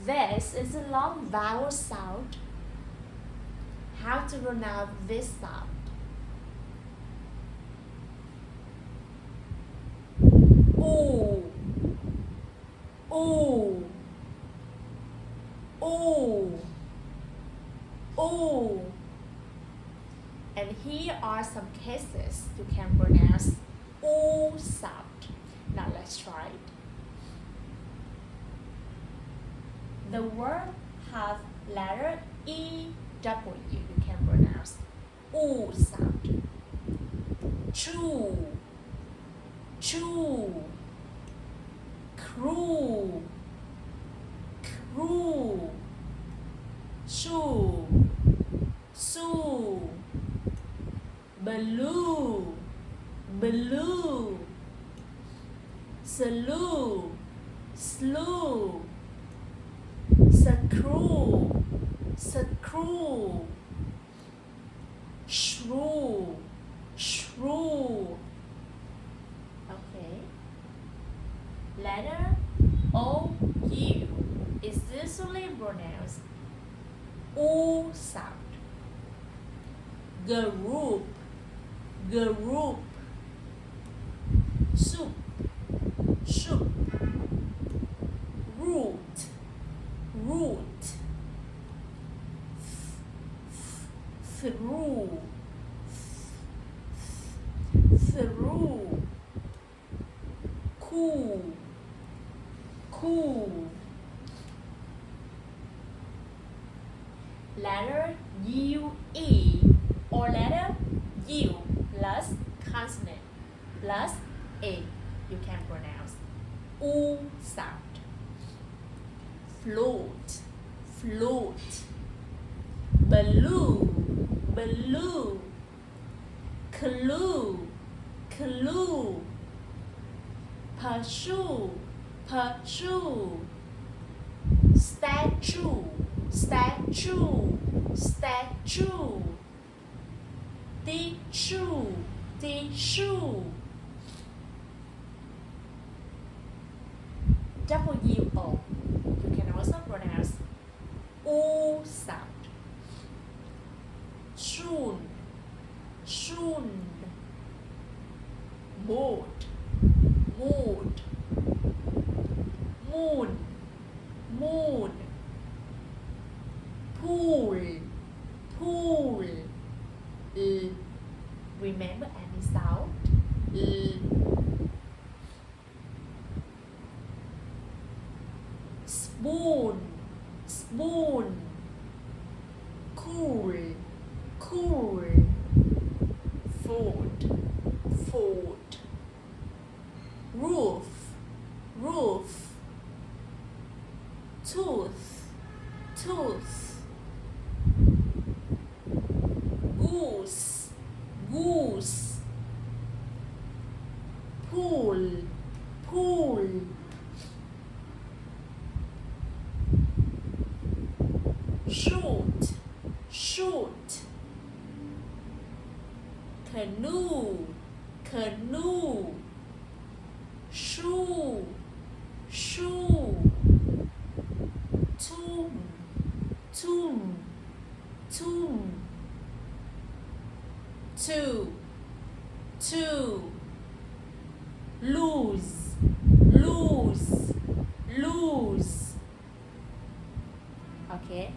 This is a long vowel sound. How to pronounce this sound? Ooh, ooh, ooh, ooh. And here are some cases you can pronounce ooh sound. Now let's try it. The word has letter E, W. You can pronounce ooh sound. Chew, chew, crew, crew, shoe, sue, blue, blue, slew, slew, screw, screw, shrew, shrew. Okay. Letter O-U is usually pronounced oo sound. Group, group, soup, soup, root, root, through, through, cool, cool. Letter U-E or letter U plus consonant plus A, you can pronounce oo sound. Float, float, balloon, balloon, clue, clue, pursue, pursue, statue, statue, statue, tissue, tissue. W-O, you can also pronounce oo sound. Soon, soon, mood, mood, moon, moon, pool, pool. Remember any sound? Spoon, spoon, cool, cool, food, food, roof, roof, tooth, tooth, goose, goose, pool, pool, shoot, shoot, canoe, canoe, shoe, shoe, tomb, tomb, tomb, two, two, lose, lose, lose. Okay.